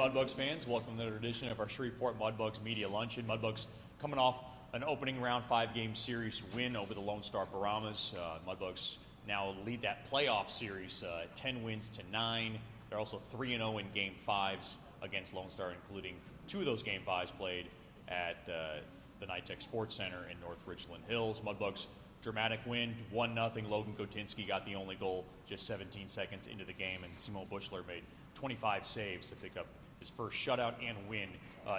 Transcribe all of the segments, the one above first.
Mudbugs fans. Welcome to another edition of our Shreveport Mudbugs Media Luncheon. Mudbugs coming off an opening round 5-game series win over the Lone Star Brahmas. Mudbugs now lead that playoff series 10 wins to 9. They're also 3-0 in Game 5s against Lone Star, including 2 of those Game 5s played at the NITEC Sports Center in North Richland Hills. Mudbugs dramatic win, 1-0. Logan Kotinski got the only goal just 17 seconds into the game, and Simon Bushler made 25 saves to pick up his first shutout and win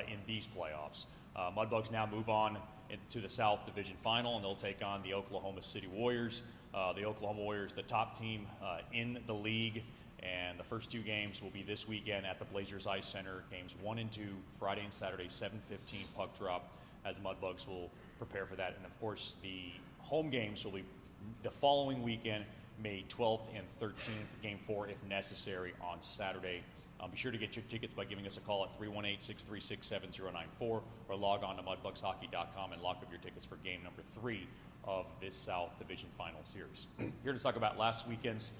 in these playoffs. Mudbugs now move on into the South Division Final, and they'll take on the Oklahoma City Warriors. The Oklahoma Warriors, the top team in the league, and the first 2 games will be this weekend at the Blazers Ice Center. Games 1 and 2, Friday and Saturday, 7:15 puck drop, as the Mudbugs will prepare for that. And of course, the home games will be the following weekend, May 12th and 13th, Game 4 if necessary on Saturday. Be sure to get your tickets by giving us a call at 318-636-7094 or log on to mudbugshockey.com and lock up your tickets for game number 3 of this South Division Final Series. Here to talk about last weekend's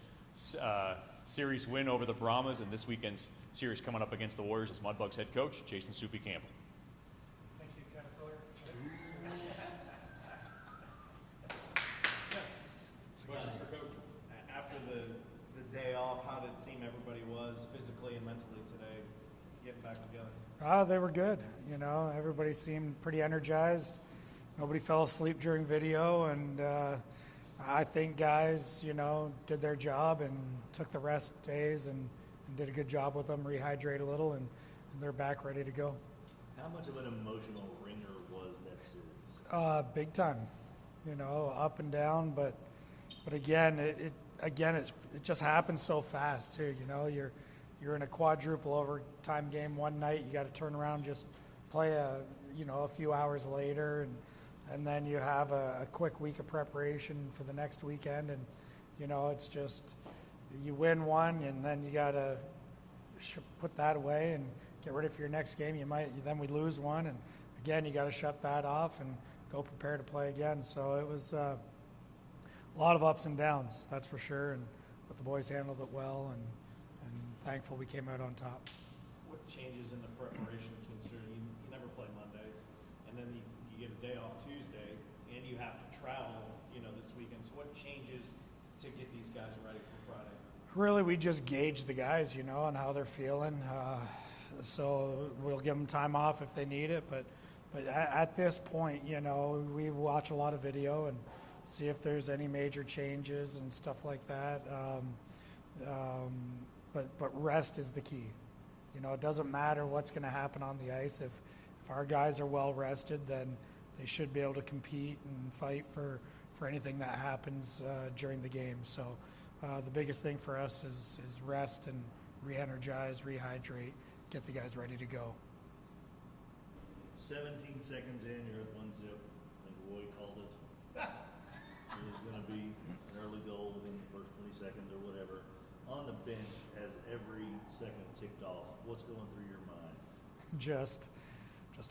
series win over the Brahmas and this weekend's series coming up against the Warriors is Mudbugs head coach Jason Soupy Campbell. Thank you, Caterpillar. Questions for Coach? After the day off, how did it seem everybody was physically and mentally today getting back together? They were good. You know, everybody seemed pretty energized. Nobody fell asleep during video, and I think guys, you know, did their job and took the rest days and did a good job with them, rehydrate a little, and they're back ready to go. How much of an emotional ringer was that series? Big time. You know, up and down, but again, it just happens so fast too. You know, you're in a quadruple overtime game one night. You got to turn around, and just play a few hours later, and then you have a quick week of preparation for the next weekend, and you know, it's just you win one, and then you got to put that away and get ready for your next game. Then we lose one, and again you got to shut that off and go prepare to play again. So it was a lot of ups and downs, that's for sure, but the boys handled it well, and thankful we came out on top. What changes in the preparation, considering you never play Mondays, and then you get a day off Tuesday, and you have to travel, this weekend. So what changes to get these guys ready for Friday? Really, we just gauge the guys, on how they're feeling. So we'll give them time off if they need it, but at this point, we watch a lot of video and see if there's any major changes and stuff like that. But rest is the key. It doesn't matter what's going to happen on the ice. If our guys are well rested, then they should be able to compete and fight for anything that happens during the game. So the biggest thing for us is rest and re-energize, rehydrate, get the guys ready to go. 17 seconds in, you're at 1-0. I think Roy called it. It was going to be an early goal within the first 20 seconds or whatever. On the bench, as every second ticked off, what's going through your mind? Just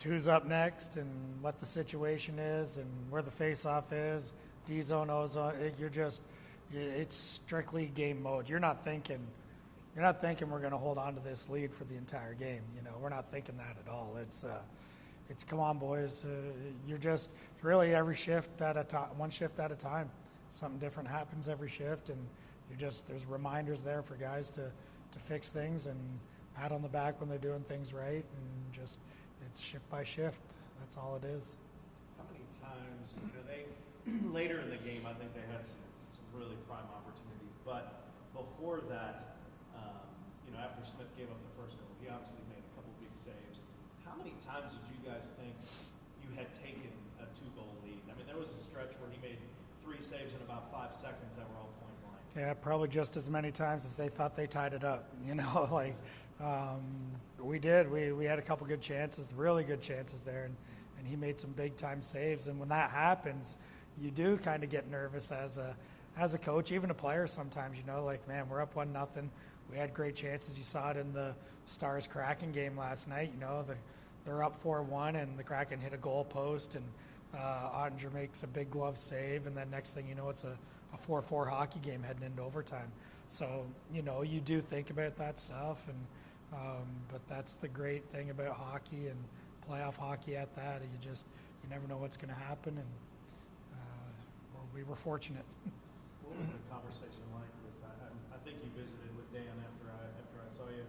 who's up next and what the situation is and where the face-off is, D-zone, O-zone. It's strictly game mode. You're not thinking we're going to hold on to this lead for the entire game. We're not thinking that at all. It's come on, boys. You're just really every shift at a time, one shift at a time. Something different happens every shift, and there's reminders there for guys to fix things and pat on the back when they're doing things right, and it's shift by shift. That's all it is. How many times, they later in the game, I think they had some really prime opportunities, but before that, after Smith gave up the first goal, he obviously made a couple big saves. How many times did you guys think you had taken a 2-goal lead? I mean, there was a stretch where he made 3 saves in about 5 seconds that were all point blank. Yeah, probably just as many times as they thought they tied it up. We did. We had a couple good chances, really good chances there, and he made some big time saves. And when that happens, you do kind of get nervous as a coach, even a player sometimes. Man, we're up 1-0. We had great chances. You saw it in the Stars Kraken game last night. They're up 4-1, and the Kraken hit a goal post, and Ottinger makes a big glove save, and then next thing you know, it's a 4-4 hockey game heading into overtime. So, you do think about that stuff, and But that's the great thing about hockey and playoff hockey at that. You never know what's going to happen, and well, we were fortunate. What was the conversation like with? I think you visited with Dan after I saw you.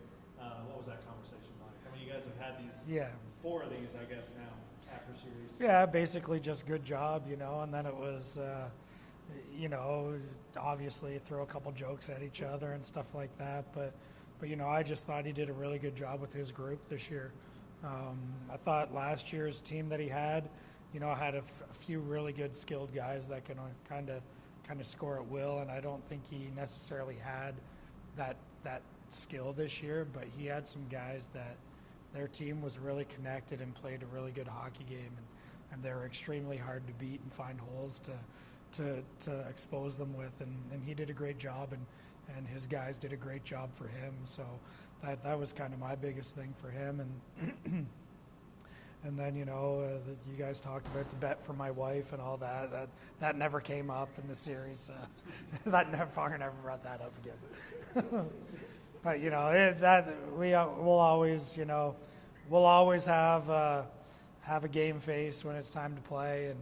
What was that conversation like? I mean, you guys have had these 4 of these, I guess, now after series. Yeah, basically just good job, and then it was, obviously throw a couple jokes at each other and stuff like that. But I just thought he did a really good job with his group this year. I thought last year's team that he had, had a few really good skilled guys that can kind of score at will, and I don't think he necessarily had that skill this year, but he had some guys that their team was really connected and played a really good hockey game, and they were extremely hard to beat and find holes to expose them with, and he did a great job, and his guys did a great job for him. So that was kind of my biggest thing for him. And and then you guys talked about the bet for my wife and all that never came up in the series. Farmer never brought that up again. But we'll always have a game face when it's time to play, and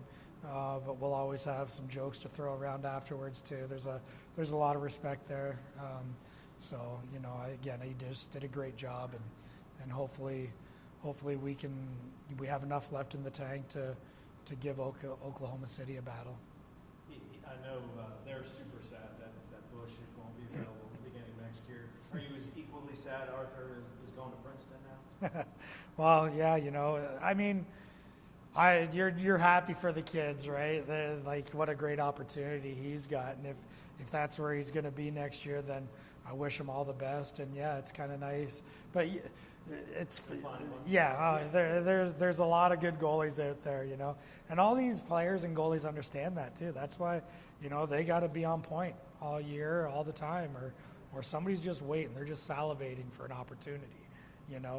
but we'll always have some jokes to throw around afterwards too. There's a lot of respect there. So he just did a great job, and hopefully we have enough left in the tank to give Oklahoma City a battle. I know they're super sad that Bush won't be available beginning next year. Are you as equally sad Arthur is going to Princeton now? Well, yeah, I mean, you're happy for the kids, right? Like, what a great opportunity he's got, and if that's where he's going to be next year, then I wish him all the best. And yeah, it's kind of nice, but it's there's a lot of good goalies out there, and all these players and goalies understand that too. That's why they got to be on point all year, all the time, or somebody's just waiting. They're just salivating for an opportunity,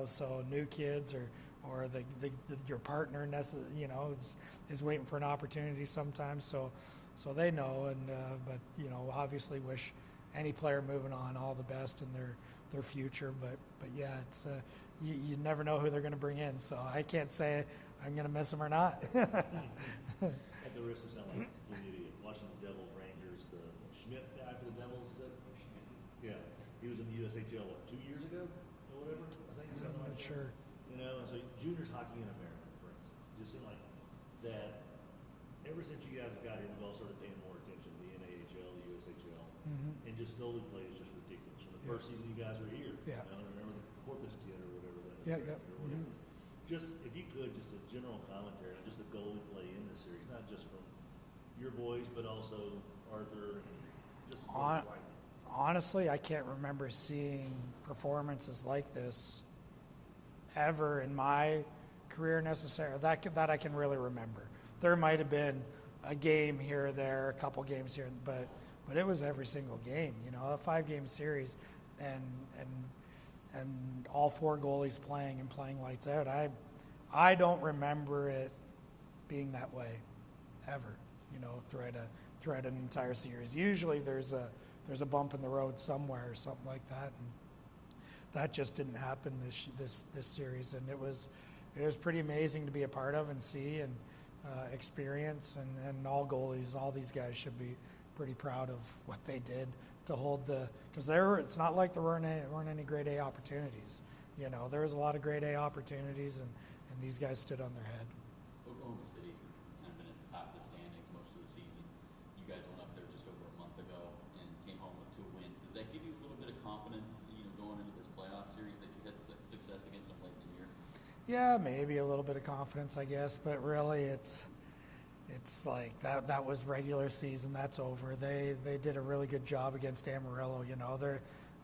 So new kids or your partner, is waiting for an opportunity sometimes. So they know, and but obviously wish any player moving on all the best in their future. But yeah, it's you never know who they're going to bring in. So I can't say I'm going to miss them or not. At the risk of sounding like a complete idiot, watching the Devils Rangers, the Schmidt guy for the Devils, is that? Yeah, he was in the USHL 2 years ago or whatever. I think something I'm like not sure. And so juniors hockey in America, for instance, it just seemed like that. Ever since you guys have got here, we've all started paying more attention to the NAHL, the USHL, and just goalie play is just ridiculous. From the first season you guys were here, remember the Corpus kid or whatever that is. Yeah. Or whatever. Just if you could, just a general commentary on just the goalie play in this series, not just from your boys, but also Arthur. Just what it's like. Honestly, I can't remember seeing performances like this ever in my career necessarily. That I can really remember. There might have been a game here or there, a couple games here, but it was every single game. A 5-game series, and all 4 goalies playing lights out. I don't remember it being that way ever. Throughout an entire series. Usually there's a bump in the road somewhere or something like that, and that just didn't happen this series. And it was pretty amazing to be a part of and see and experience. And all goalies, all these guys should be pretty proud of what they did to hold because it's not like there weren't any grade A opportunities. There was a lot of grade A opportunities, and these guys stood on their head. Oklahoma City's kind of been at the top of the standings most of the season. You guys went up there just over a month ago and came home with 2 wins. Does that give you a little bit of confidence, going into this playoff series that you had success against them late in the year? Yeah, maybe a little bit of confidence, I guess, but really it's like that was regular season. That's over. They did a really good job against Amarillo.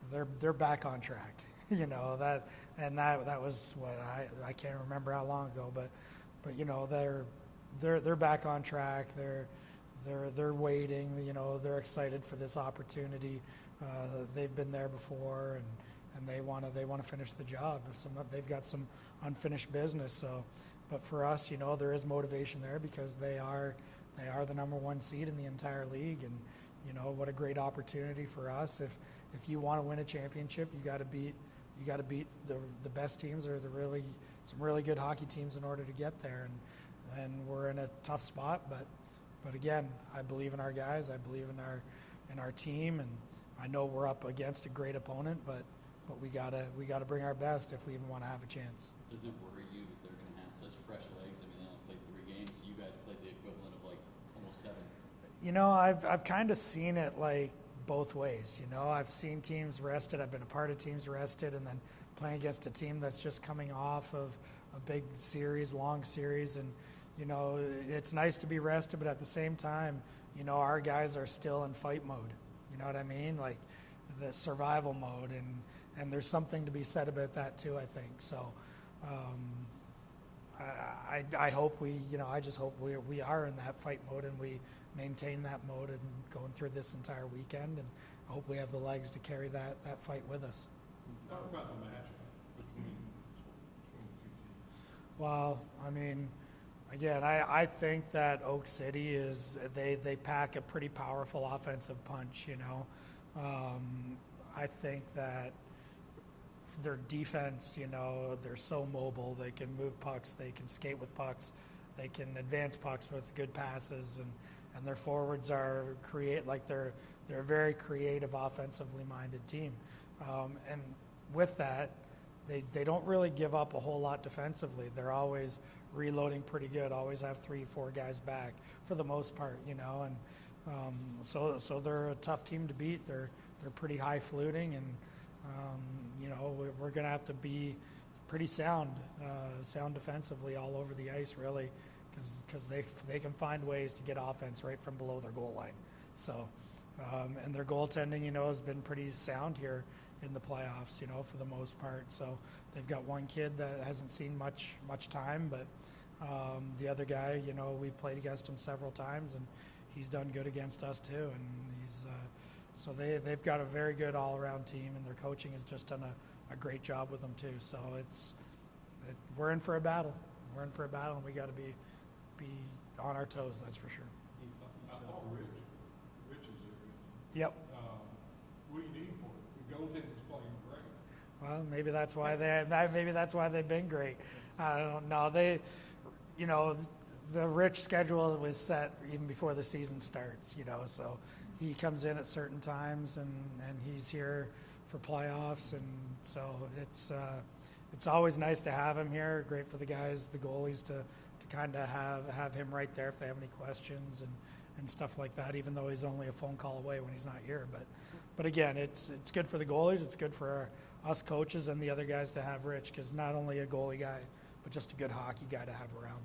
They're back on track. That was what I can't remember how long ago, but they're back on track. They're waiting. They're excited for this opportunity. They've been there before, and they want to finish the job. They've got some unfinished business. So, but for us, there is motivation there because they are the number 1 seed in the entire league, and what a great opportunity for us. If you want to win a championship, you got to beat got to beat the best teams or some really good hockey teams in order to get there, and we're in a tough spot. But again, I believe in our guys. I believe in our team, and I know we're up against a great opponent, but we gotta bring our best if we even want to have a chance. Does it worry you that they're going to have such fresh legs? I mean, they only played 3 games. You guys played the equivalent of like almost 7. You know, I've kind of seen it like both ways. You know, I've seen teams rested. I've been a part of teams rested, and then playing against a team that's just coming off of a big series, long series, and you know, it's nice to be rested, but at the same time, you know, our guys are still in fight mode. You know what I mean? Like the survival mode, and there's something to be said about that too, I think. So I hope I just hope we are in that fight mode and we maintain that mode and going through this entire weekend, and I hope we have the legs to carry that fight with us. Talk about the matchup between the two teams. Well, I mean, again, I think that Oak City they pack a pretty powerful offensive punch, you know. I think that their defense, you know, they're so mobile. They can move pucks. They can skate with pucks. They can advance pucks with good passes, and their forwards are they're a very creative, offensively minded team. And with that, they don't really give up a whole lot defensively. They're always reloading pretty good. Always have 3-4 guys back for the most part, you know. And so they're a tough team to beat. They're pretty high fluting, and you know, we're going to have to be pretty sound defensively all over the ice, really, because they can find ways to get offense right from below their goal line. So, and their goaltending, you know, has been pretty sound here in the playoffs, you know, for the most part. So they've got one kid that hasn't seen much time, but the other guy, you know, we've played against him several times, and he's done good against us too. And so they've got a very good all-around team, and their coaching has just done a great job with them too. So we're in for a battle. We're in for a battle, and we got to be on our toes. That's for sure. I saw Rich. Rich is there. Yep. What do you need for it? The goaltender's playing great. Well, maybe that's why they've been great. I don't know. You know, the Rich schedule was set even before the season starts. You know, so he comes in at certain times, and he's here for playoffs, and so it's always nice to have him here. Great for the guys, the goalies, to kind of have him right there if they have any questions and stuff like that. Even though he's only a phone call away when he's not here, but again, it's good for the goalies. It's good for us coaches and the other guys to have Rich, because not only a goalie guy, but just a good hockey guy to have around.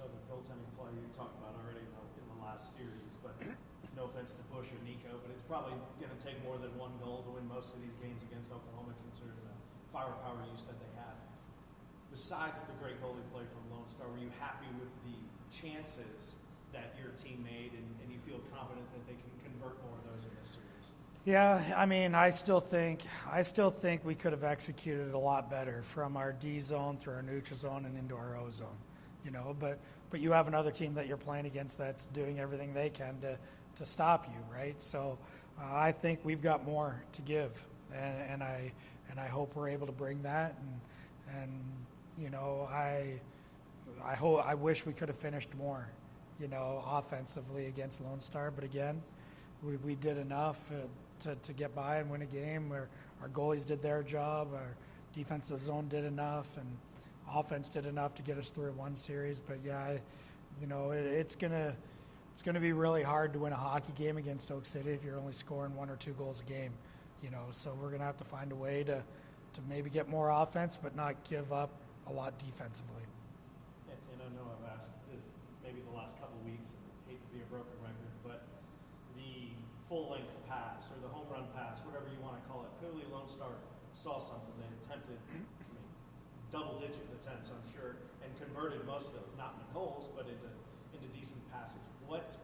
Another goaltending player you talked about already in the last series, but no offense to Bush or Nico, but it's probably going to take more than one goal to win most of these games against Oklahoma, considering the firepower you said they had. Besides the great goalie play from Lone Star, were you happy with the chances that your team made, and you feel confident that they can convert more of those in this series? Yeah, I mean, I still think we could have executed a lot better from our D zone through our neutral zone and into our O zone, you know. But you have another team that you're playing against that's doing everything they can to stop you, right? So I think we've got more to give, and I hope we're able to bring that. And you know, I wish we could have finished more, you know, offensively against Lone Star. But again, we did enough to get by and win a game where our goalies did their job, our defensive zone did enough, and offense did enough to get us through one series. But yeah, you know, it's gonna be really hard to win a hockey game against Oak City if you're only scoring 1 or 2 goals a game, you know. So we're gonna have to find a way to maybe get more offense, but not give up a lot defensively. And I know I've asked this maybe the last couple of weeks, and I hate to be a broken record, but the full-length pass or the home run pass, whatever you want to call it, clearly Lone Star saw something. They attempted, double-digit attempts, I'm sure, and converted most of those, not into goals, but into decent passes. What,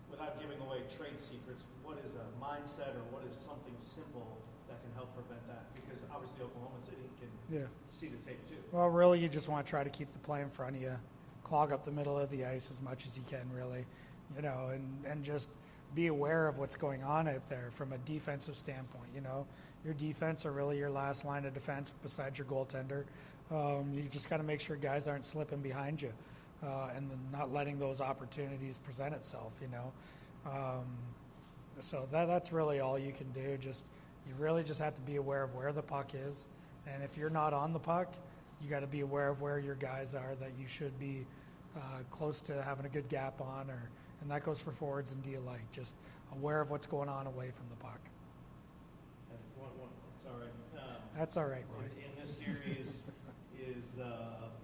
without giving away trade secrets, what is a mindset or what is something simple that can help prevent that? Because obviously Oklahoma City can see the tape too. Well, really, you just want to try to keep the play in front of you, clog up the middle of the ice as much as you can, really, you know, and just be aware of what's going on out there from a defensive standpoint. You know, your defense are really your last line of defense besides your goaltender. You just got to make sure guys aren't slipping behind you, and then not letting those opportunities present itself. You know, so that's really all you can do. You really just have to be aware of where the puck is, and if you're not on the puck, you got to be aware of where your guys are that you should be close to having a good gap on, and that goes for forwards and D alike. Just aware of what's going on away from the puck. And sorry. That's all right, Roy. In this series, is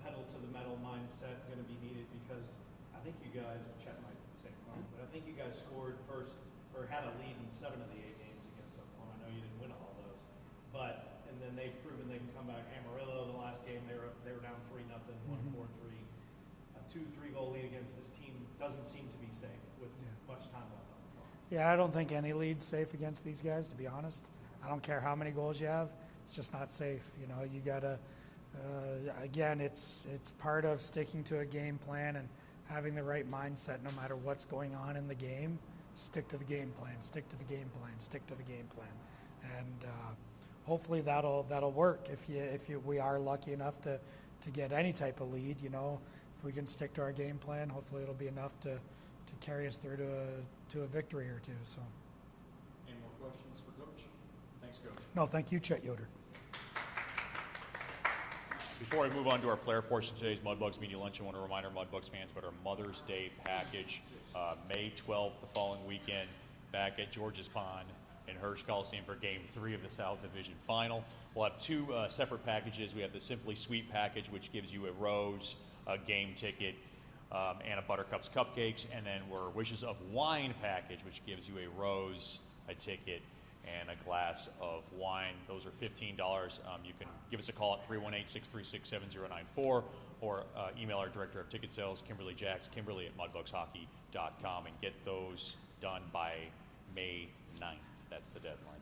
pedal to the metal mindset going to be needed? Because I think you guys, Chet might say wrong, but I think you guys scored first or had a lead in 7 of the 8 games against Oklahoma. I know you didn't win all those, and then they've proven they can come back. Amarillo, the last game, they were down 3-0, won 4-3. A 2-3 goal lead against this team doesn't seem to be safe with much time left on the clock. Yeah, I don't think any lead's safe against these guys, to be honest. I don't care how many goals you have. It's just not safe. You know, you got to, again, it's part of sticking to a game plan and having the right mindset no matter what's going on in the game. Stick to the game plan, stick to the game plan, stick to the game plan. And hopefully that'll work if we are lucky enough to get any type of lead. You know, if we can stick to our game plan, hopefully it'll be enough to carry us through to a victory or two. So. Any more questions for Coach? Thanks, Coach. No, thank you, Chet Yoder. Before we move on to our player portion of today's Mudbugs Media Lunch, I want to remind our Mudbugs fans about our Mother's Day package. May 12th, the following weekend, back at George's Pond in Hirsch Coliseum for Game 3 of the South Division Final. We'll have 2 separate packages. We have the Simply Sweet package, which gives you a rose, a game ticket, and a Buttercups cupcakes. And then we're Wishes of Wine package, which gives you a rose, a ticket, and a glass of wine. Those are $15. You can give us a call at 318-636-7094 or email our Director of Ticket Sales, Kimberly Jacks, kimberly@mudbugshockey.com, and get those done by May 9th. That's the deadline.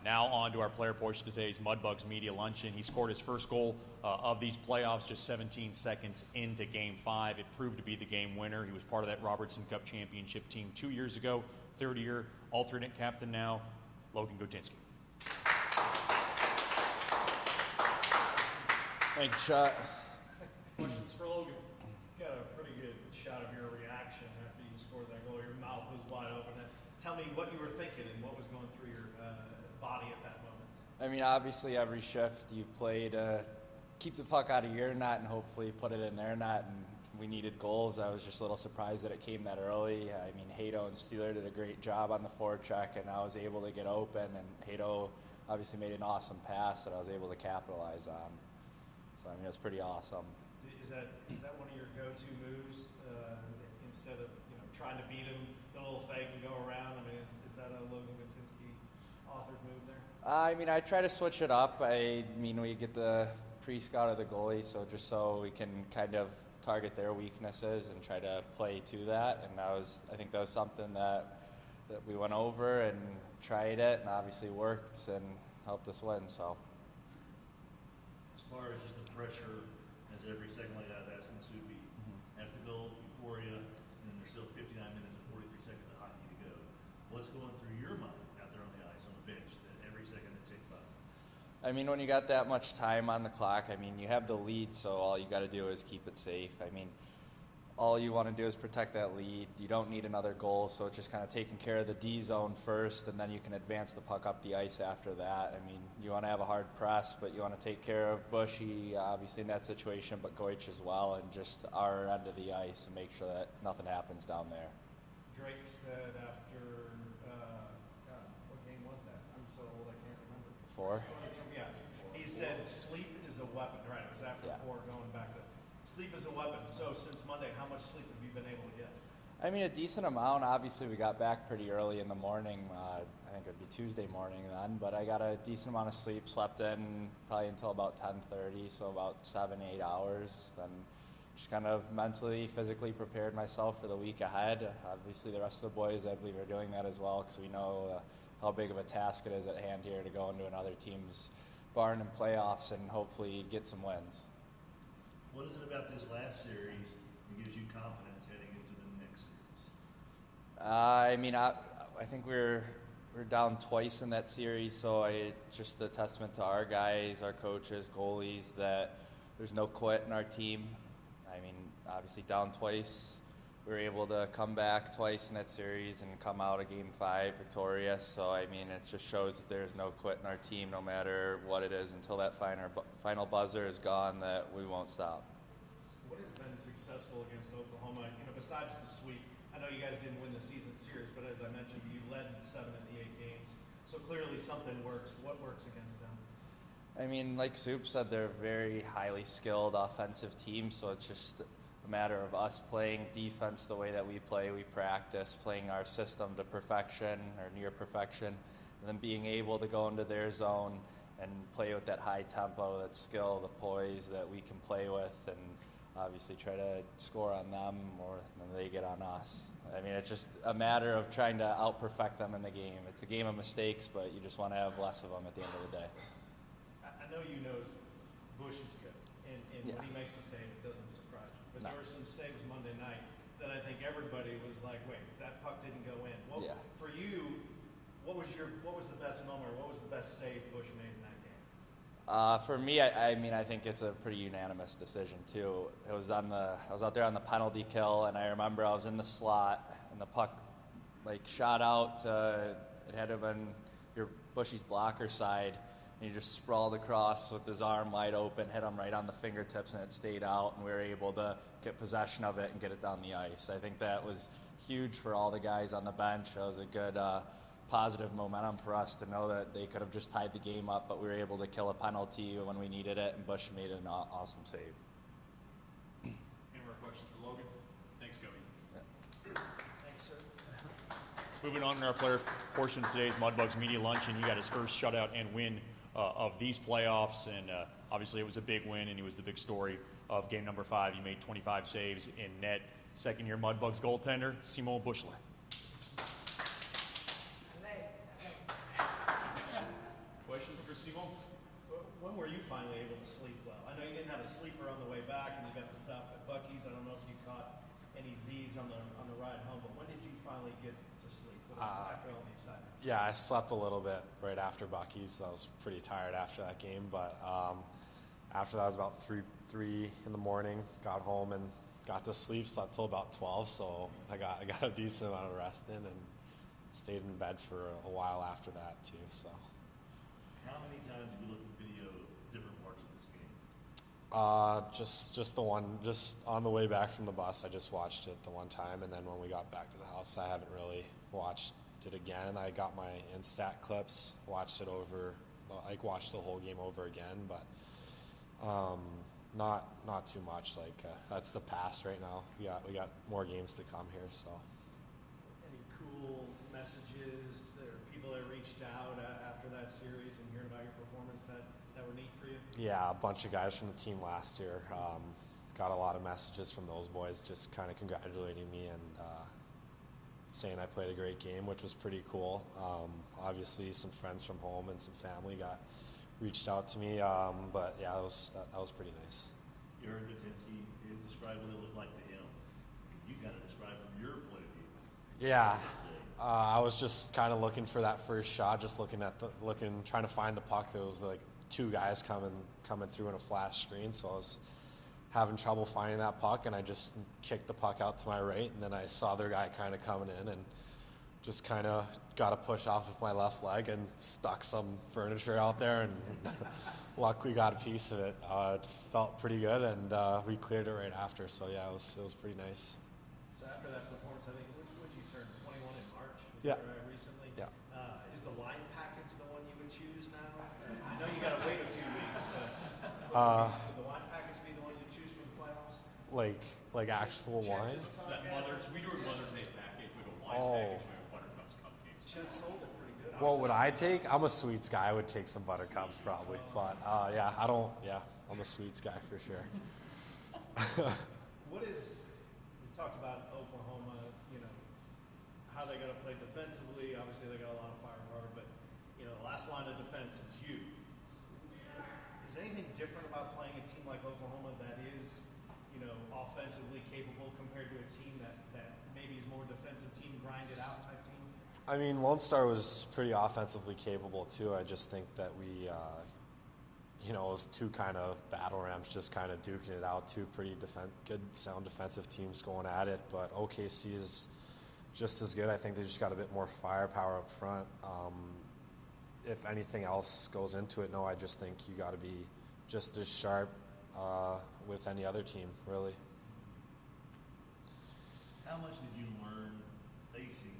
Now on to our player portion of today's Mudbugs Media Luncheon. He scored his first goal of these playoffs just 17 seconds into Game 5. It proved to be the game winner. He was part of that Robertson Cup championship team 2 years ago. Third-year alternate captain now, Logan Gotinsky. Thank you, Chet. Questions for Logan? Got a pretty good shot of your reaction after you scored that goal. Your mouth was wide open. Tell me what you were thinking and what was going through your body at that moment. I mean, obviously, every shift you play to keep the puck out of your net and hopefully put it in their net, and we needed goals. I was just a little surprised that it came that early. I mean, Hato and Steeler did a great job on the forecheck, and I was able to get open, and Hato obviously made an awesome pass that I was able to capitalize on. So, I mean, it was pretty awesome. Is that one of your go-to moves instead of trying to beat him, the little fake and go around? I mean, is that a Logan Gotinsky authored move there? I mean, I try to switch it up. I mean, we get the pre-scout of the goalie, so just so we can kind of target their weaknesses and try to play to that. And I think that was something that we went over and tried it, and obviously worked and helped us win. So, As far as just the pressure, as every second like I was asking Subi, after the goal, euphoria, and then there's still 59 minutes and 43 seconds of hockey to go. What's going through your mind out there on the ice, on the bench, that every second that ticks by? I mean, when you got that much time on the clock, I mean, you have the lead, so all you got to do is keep it safe. I mean, all you want to do is protect that lead. You don't need another goal, so it's just kind of taking care of the D zone first, and then you can advance the puck up the ice after that. I mean, you want to have a hard press, but you want to take care of Bushy, obviously in that situation, but Goich as well, and just our end of the ice and make sure that nothing happens down there. Drake said after, what game was that? I'm so old I can't remember. 4? Yeah. He said sleep is a weapon, right? It was after 4 going back to sleep is a weapon. So since Monday, how much sleep have you been able to get? I mean, a decent amount. Obviously, we got back pretty early in the morning. I think it would be Tuesday morning then, but I got a decent amount of sleep, slept in probably until about 10:30, so about 7-8 hours. Then just kind of mentally, physically prepared myself for the week ahead. Obviously, the rest of the boys, I believe, are doing that as well, because we know how big of a task it is at hand here to go into another team's barn and playoffs and hopefully get some wins. What is it about this last series that gives you confidence heading into the next series? I mean, I think we're down twice in that series, so it's just a testament to our guys, our coaches, goalies, that there's no quit in our team. I mean, obviously down twice, we were able to come back twice in that series and come out of Game 5 victorious. So, I mean, it just shows that there's no quit in our team, no matter what it is, until that final buzzer is gone, that we won't stop. What has been successful against Oklahoma, besides the sweep? I know you guys didn't win the season series, but as I mentioned, you led 7 of the 8 games. So clearly something works. What works against them? I mean, like Soup said, they're a very highly skilled offensive team, so it's just a matter of us playing defense the way that we play. We practice playing our system to perfection or near perfection, and then being able to go into their zone and play with that high tempo, that skill, the poise that we can play with, and obviously try to score on them more than they get on us. I mean, it's just a matter of trying to out-perfect them in the game. It's a game of mistakes, but you just want to have less of them at the end of the day. I know you know Bush is good, and Yeah. when he makes a save, it doesn't surprise you. But No. there were some saves Monday night that I think everybody was like, wait, that puck didn't go in. Well, Yeah. for you, what was the best moment, or what was the best save Bush made in that game? For me, I mean, I think it's a pretty unanimous decision too. I was out there on the penalty kill, and I remember I was in the slot, and the puck shot out. It had to have been your Bushy's blocker side, and he just sprawled across with his arm wide open, hit him right on the fingertips, and it stayed out, and we were able to get possession of it and get it down the ice. I think that was huge for all the guys on the bench. It was a good positive momentum for us to know that they could have just tied the game up, but we were able to kill a penalty when we needed it, and Bush made an awesome save. Any more questions for Logan? Thanks, Cody. Thanks, sir. Moving on in our player portion of today's Mudbugs Media Luncheon, he got his first shutout and win of these playoffs, and obviously it was a big win, and he was the big story of game number 5. He made 25 saves in net. Second-year Mudbugs goaltender, Simon Bushler. Questions for Simon? When were you finally able to sleep well? I know you didn't have a sleeper on the way back, and you got to stop at Buc-ee's. I don't know if you caught any Z's on the ride home, but when did you finally get to sleep after all the excitement? Yeah, I slept a little bit right after Buc-ee's. I was pretty tired after that game, but after that, it was about 3 in the morning. Got home and got to sleep. Slept till about 12, so I got a decent amount of rest in and stayed in bed for a while after that too. So. How many times have you looked at video of different parts of this game? Just the one. Just on the way back from the bus, I just watched it the one time, and then when we got back to the house, I haven't really watched it again. I got my Instat clips, watched it over, watched the whole game over again, but not too much. That's the past right now. We got more games to come here, so. Any cool messages or people that reached out after that series and hearing about your performance that were neat for you? Yeah, a bunch of guys from the team last year. Got a lot of messages from those boys just kind of congratulating me and saying I played a great game, which was pretty cool. Obviously, some friends from home and some family reached out to me, but yeah, that was pretty nice. You heard Vitinsky describe what it looked like to him. You got to describe from your point of view. Yeah, I was just kind of looking for that first shot, just trying to find the puck. There was 2 guys coming through in a flash screen, so I was having trouble finding that puck, and I just kicked the puck out to my right, and then I saw their guy kind of coming in, and just kind of got a push off with my left leg and stuck some furniture out there, and luckily got a piece of it. It felt pretty good, and we cleared it right after, so yeah, it was pretty nice. So after that performance, I think, would you turn 21 in March? Yeah. Recently? Yeah. Is the line package the one you would choose now? I know you got to wait a few weeks, but would the line package be the one you choose for the playoffs? Like actual wine? We do a Mother's Day package. We have a wine Oh. package. We have buttercups, cupcakes. Chet sold it pretty good. What would I take? I'm a sweets guy. I would take some buttercups probably, but I'm a sweets guy for sure. We talked about Oklahoma, how they got to play defensively. Obviously, they got a lot of firepower, but, the last line of defense is you. Is anything different about playing a team like Oklahoma that is, offensively capable compared to a team that maybe is more defensive team, grind it out type team? I mean, Lone Star was pretty offensively capable too. I just think that we, it was two kind of battle rams, just kind of duking it out. Two pretty good, sound defensive teams going at it. But OKC is just as good. I think they just got a bit more firepower up front. If anything else goes into it, no, I just think you got to be just as sharp with any other team, really. How much did you learn facing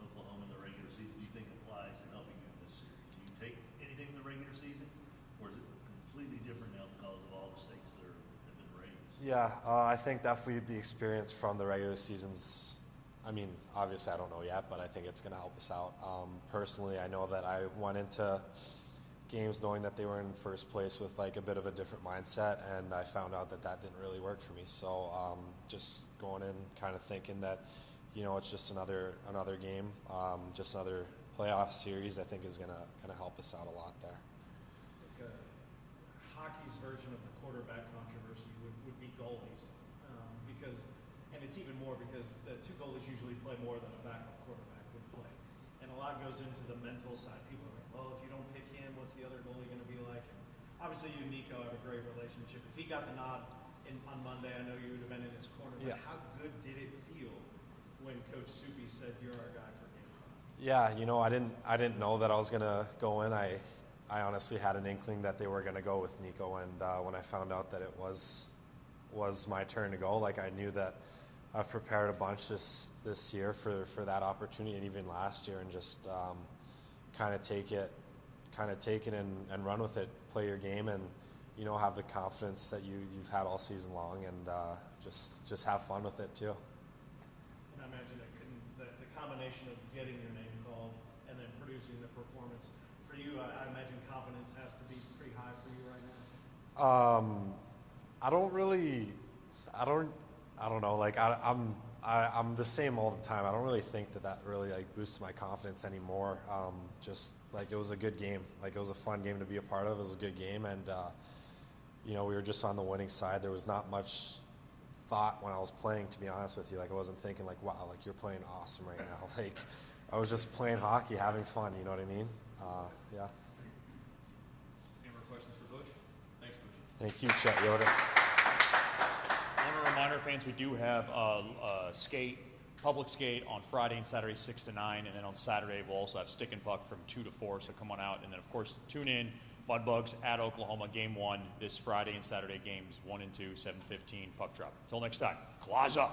Oklahoma in the regular season do you think applies to helping you in this series? Do you take anything from the regular season, or is it completely different now because of all the stakes that have been raised? Yeah, I think definitely the experience from the regular seasons. I mean, obviously I don't know yet, but I think it's going to help us out. Personally, I know that I went into games knowing that they were in first place with like a bit of a different mindset, and I found out that that didn't really work for me. So just going in kind of thinking that, it's just another game, just another playoff series, I think is gonna help us out a lot there. Like hockey's version of the quarterback controversy would be goalies, and it's even more because the two goalies usually play more than a backup quarterback would play, and a lot goes into the mental side. People are like, well, if you don't pick him, what's the other goalie going to be like? And obviously, you and Nico have a great relationship. If he got the nod on Monday, I know you would have been in his corner. But how good did it feel when Coach Soupy said you're our guy for Game 5? Yeah, I didn't know that I was gonna go in. I honestly had an inkling that they were gonna go with Nico, and when I found out that it was my turn to go, like I knew that I've prepared a bunch this year for that opportunity, and even last year, and just kind of take it and run with it, play your game, and have the confidence that you've had all season long, and just have fun with it too. And I imagine that the combination of getting your name called and then producing the performance for you, I imagine confidence has to be pretty high for you right now. I don't know. Like I'm the same all the time. I don't really think that really like boosts my confidence anymore. Just like it was a good game. Like it was a fun game to be a part of. It was a good game, and we were just on the winning side. There was not much thought when I was playing, to be honest with you. Like I wasn't thinking like, wow, like you're playing awesome right now. Like I was just playing hockey, having fun. You know what I mean? Yeah. Any more questions for Butch? Thanks, Butch. Thank you, Chet Yoder. I want to remind our fans we do have a public skate on Friday and Saturday 6 to 9, and then on Saturday we'll also have stick and puck from 2 to 4, so come on out. And then, of course, tune in, Mudbugs at Oklahoma, Game 1 this Friday and Saturday, Games 1 and 2, 7:15, puck drop. Until next time, Klaza!